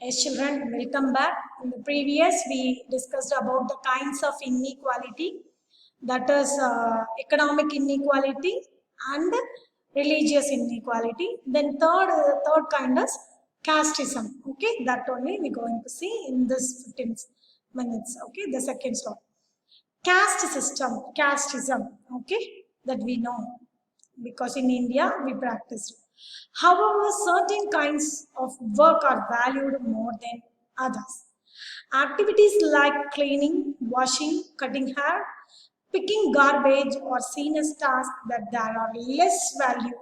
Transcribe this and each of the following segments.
Yes, children, welcome back. In the previous, we discussed about the kinds of inequality, that is economic inequality and religious inequality. Then third kind is casteism. Okay, that only we're going to see in this 15 minutes. Okay, the second slide. Caste system, casteism. Okay, that we know because in India we practice it. However, certain kinds of work are valued more than others. Activities like cleaning, washing, cutting hair, picking garbage are seen as tasks that there are less value,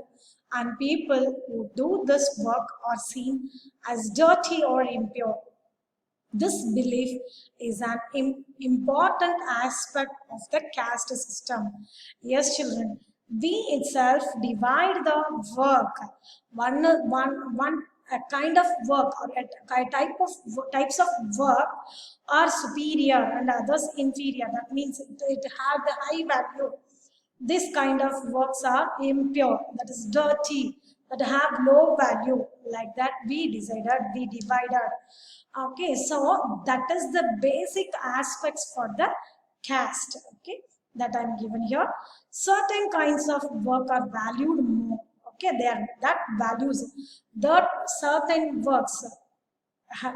and people who do this work are seen as dirty or impure. This belief is an important aspect of the caste system. Yes, children, we itself divide the work. One a kind of work or a types of work are superior and others inferior. That means it have the high value. This kind of works are impure, that is dirty, that have low value. Like that, we divided. Okay, so that is the basic aspects for the caste. Okay, that I'm given here. Certain kinds of work are valued more. Okay, they are that values that certain works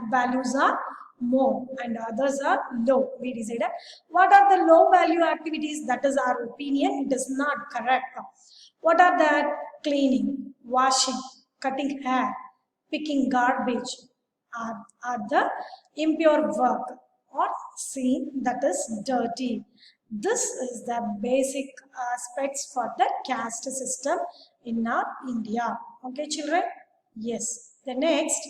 values are more and others are low. We decided what are the low value activities, that is our opinion, it is not correct. What are that? Cleaning, washing, cutting hair, picking garbage are the impure work or seen that is dirty. This is the basic aspects for the caste system in our India. Okay, children? Yes. The next,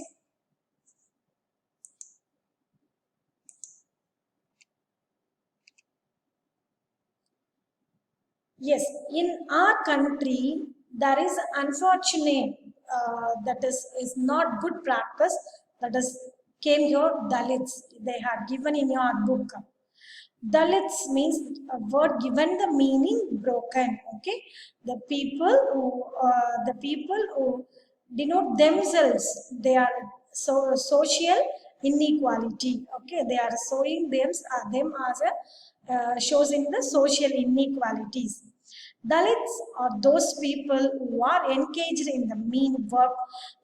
yes, in our country, there is unfortunate that is not good practice, that is came here Dalits. They had given in your book. Dalits means a word given the meaning broken. Okay, the people who denote themselves, they are social inequality. Okay, they are showing them as a shows in the social inequalities. Dalits are those people who are engaged in the mean work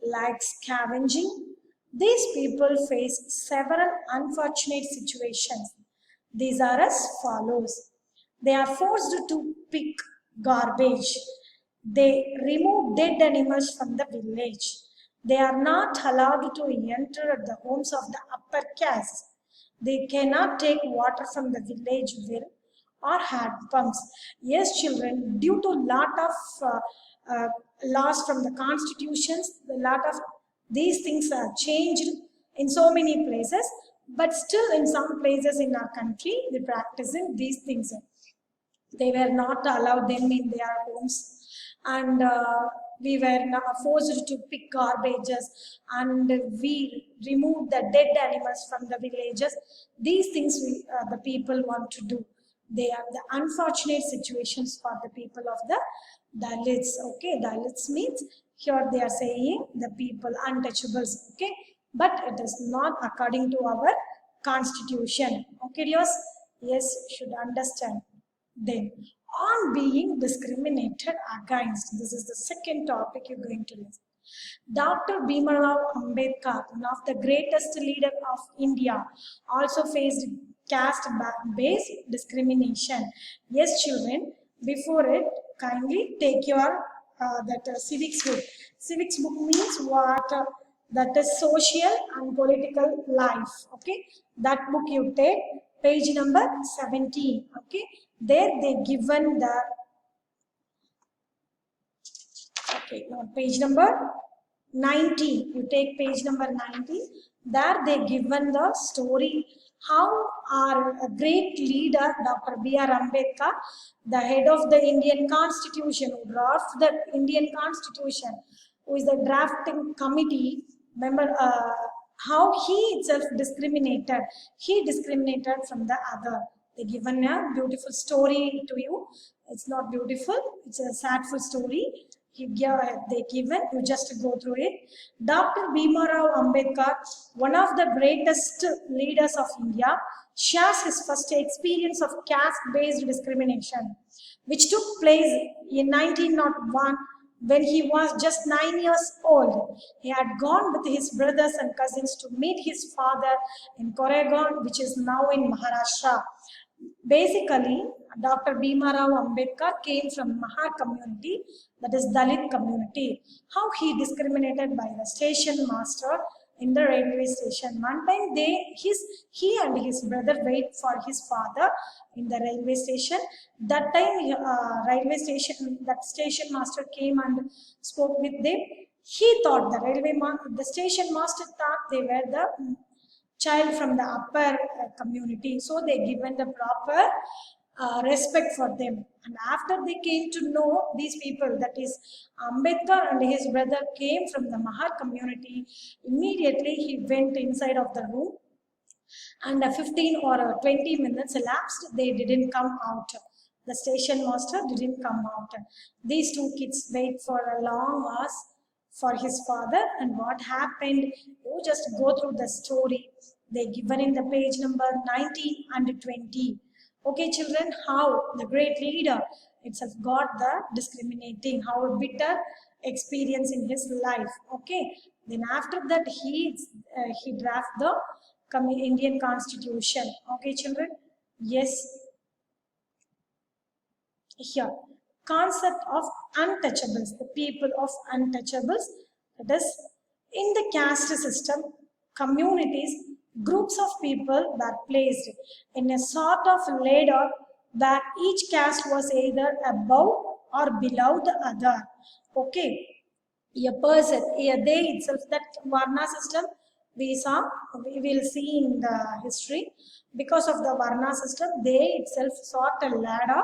like scavenging. These people face several unfortunate situations. These are as follows. They are forced to pick garbage. They remove dead animals from the village. They are not allowed to enter the homes of the upper caste. They cannot take water from the village well or hand pumps. Yes, children, due to lot of laws from the constitutions, a lot of these things are changed in so many places, but still in some places in our country, they practicing these things. They were not allowed them in their homes, and we were forced to pick garbages, and we removed the dead animals from the villages. These things the people want to do. They are the unfortunate situations for the people of the Dalits. Okay, Dalits means here they are saying the people untouchables. Okay, but it is not according to our constitution. Okay, dears? Yes, should understand. Then, on being discriminated against, this is the second topic you're going to listen. Dr. Bhimarao Ambedkar, one of the greatest leader of India, also faced caste-based discrimination. Yes, children, before it, kindly take your civics book. Civics book means what? That is social and political life. Okay, that book you take, page number 17. Okay, there they given the page number 90. You take page number 90. There they given the story how our great leader Dr. B.R. Ambedkar, the head of the Indian Constitution, who drafted the Indian Constitution, who is the drafting committee member, how he itself discriminated. He discriminated from the other. They given a beautiful story to you. It's not beautiful. It's a sadful story. they given. You just go through it. Dr. Bhimarao Ambedkar, one of the greatest leaders of India, shares his first experience of caste-based discrimination, which took place in 1901 when he was just 9 years old. He had gone with his brothers and cousins to meet his father in Koregaon, which is now in Maharashtra. Basically, Dr. Bhimarao Ambedkar came from Mahar community, that is Dalit community. How he discriminated by the station master in the railway station. One time he and his brother wait for his father in the railway station. That time that station master came and spoke with them. He thought the station master thought they were the child from the upper community, so they given the proper respect for them. And after they came to know these people, that is Ambedkar and his brother came from the Mahar community, immediately he went inside of the room, and 15 or 20 minutes elapsed, they didn't come out. The station master didn't come out. These two kids wait for a long hours for his father. And what happened, you just go through the story, they given in the page number 19 and 20. Okay children, how the great leader itself got the discriminating, how a bitter experience in his life. Okay, then after that he draft the Indian Constitution. Okay children, yes. Here, concept of untouchables, the people of untouchables, that is, in the caste system, communities, groups of people were placed in a sort of ladder where each caste was either above or below the other. Okay, a person, they itself, that Varna system we will see in the history. Because of the Varna system, they itself sort a ladder.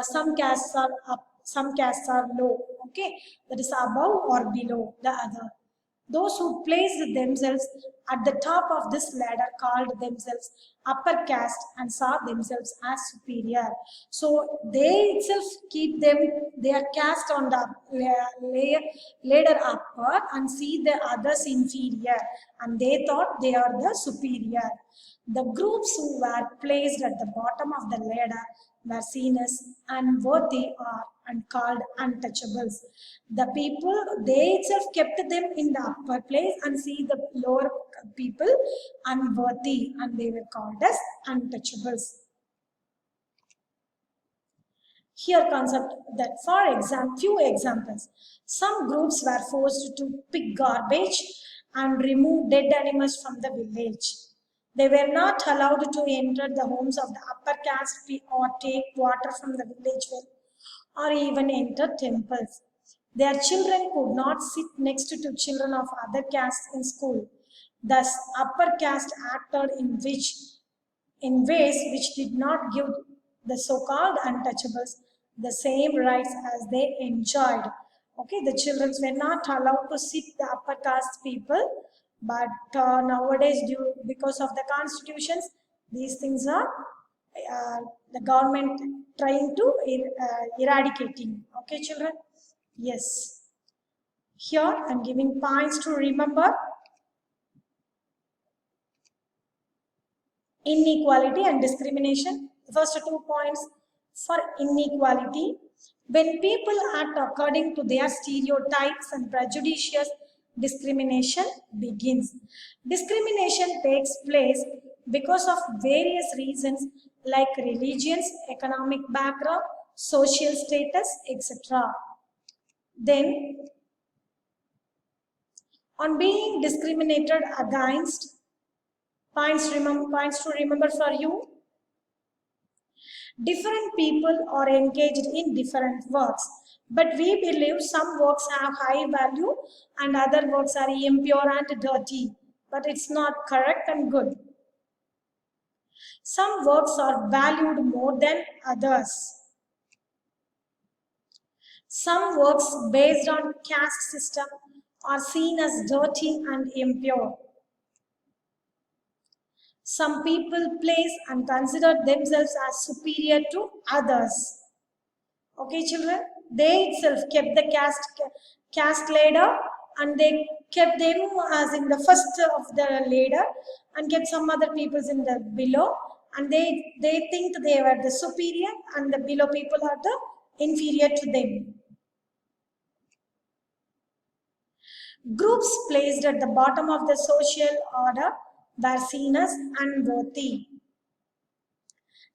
Some castes are up, some castes are low. Okay, that is above or below the other. Those who placed themselves at the top of this ladder called themselves upper caste and saw themselves as superior. So they itself keep their caste on the ladder upper and see the others inferior, and they thought they are the superior. The groups who were placed at the bottom of the ladder were seen as unworthy and called untouchables. The people, they itself kept them in the upper place and see the lower people unworthy, and they were called as untouchables. Here concept that, for example, few examples. Some groups were forced to pick garbage and remove dead animals from the village. They were not allowed to enter the homes of the upper caste or take water from the village well, or even enter temples. Their children could not sit next to children of other castes in school. Thus, upper caste acted in ways which did not give the so-called untouchables the same rights as they enjoyed. Okay, the children were not allowed to sit the upper caste people, but nowadays, because of the constitutions, these things are the government trying to eradicating. Okay, children? Yes. Here, I'm giving points to remember. Inequality and discrimination. The first 2 points for inequality. When people act according to their stereotypes and prejudices, discrimination begins. Discrimination takes place because of various reasons like religions, economic background, social status, etc. Then, on being discriminated against, points to remember for you. Different people are engaged in different works, but we believe some works have high value and other works are impure and dirty, but it's not correct and good. Some works are valued more than others. Some works based on caste system are seen as dirty and impure. Some people place and consider themselves as superior to others. Okay, children? they itself kept the caste ladder, and they kept them as in the first of the ladder and kept some other peoples in the below, and they think they were the superior and the below people are the inferior to them. Groups placed at the bottom of the social order were seen as unworthy.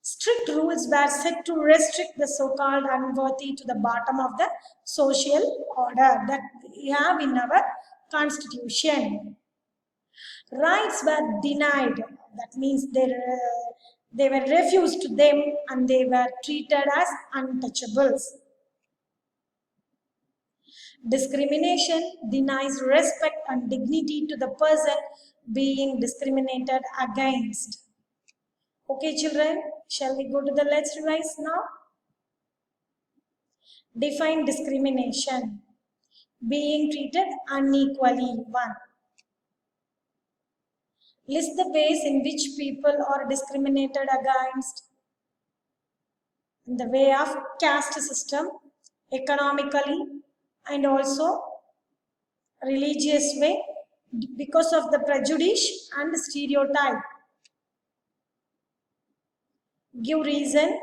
Strict rules were set to restrict the so-called unworthy to the bottom of the social order that we have in our constitution. Rights were denied. That means they were refused to them and they were treated as untouchables. Discrimination denies respect and dignity to the person being discriminated against. Okay, children, shall we go to the let's revise now? Define discrimination. Being treated unequally. 1. List the ways in which people are discriminated against. In the way of caste system, economically, and also religious way, because of the prejudice and stereotype. Give reason.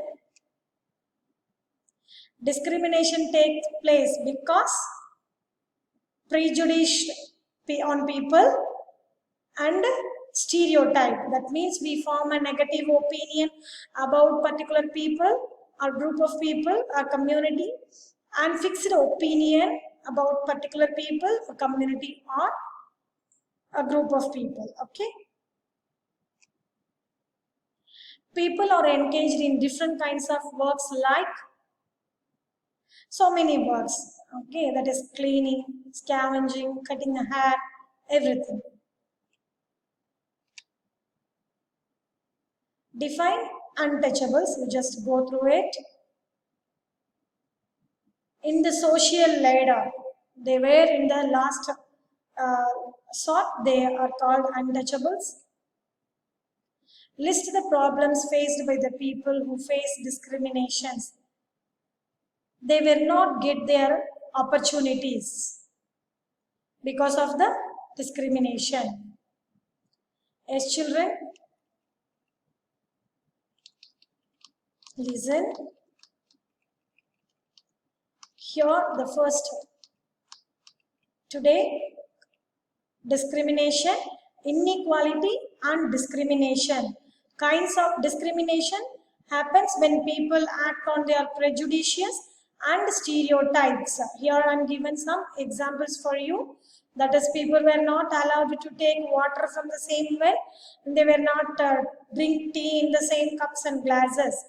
Discrimination takes place because prejudice on people and stereotype. That means we form a negative opinion about particular people or group of people or community, and fixed opinion about particular people, a community or a group of people. Okay. People are engaged in different kinds of works, like so many works. Okay, that is cleaning, scavenging, cutting the hair, everything. Define untouchables. We just go through it. In the social ladder, they were in the last sort, they are called untouchables. List the problems faced by the people who face discriminations. They will not get their opportunities because of the discrimination. Yes, children, listen. Here the first. Today, discrimination, inequality and discrimination. Kinds of discrimination happens when people act on their prejudices and stereotypes. Here I am given some examples for you. That is, people were not allowed to take water from the same well, and they were not drink tea in the same cups and glasses.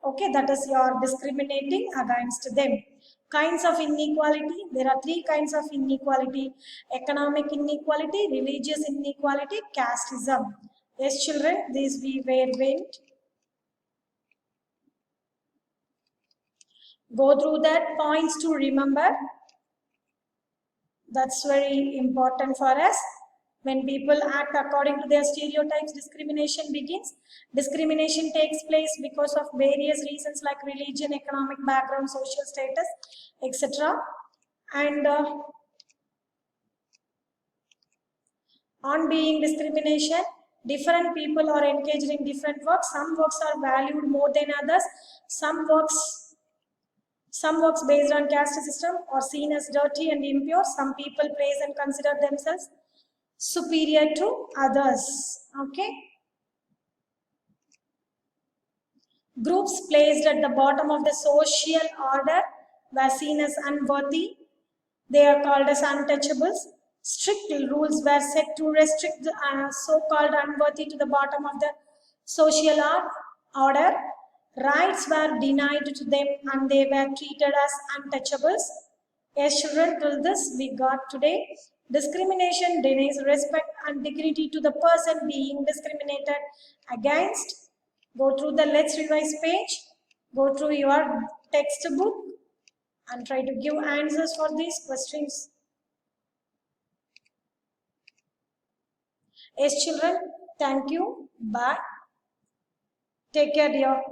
Okay, that is your discriminating against them. Kinds of inequality. There are 3 kinds of inequality: economic inequality, religious inequality, casteism. Yes, children, these we were went. Go through that points to remember. That's very important for us. When people act according to their stereotypes, discrimination begins. Discrimination takes place because of various reasons like religion, economic background, social status, etc. And on being discrimination, different people are engaged in different works. Some works are valued more than others. Some works based on caste system are seen as dirty and impure. Some people praise and consider themselves superior to others. Okay. Groups placed at the bottom of the social order were seen as unworthy. They are called as untouchables. Strict rules were set to restrict the so-called unworthy to the bottom of the social order. Rights were denied to them and they were treated as untouchables. Yes, children, till this we got today. Discrimination denies respect and dignity to the person being discriminated against. Go through the let's revise page. Go through your textbook and try to give answers for these questions. Yes, children, thank you. Bye. Take care, dear.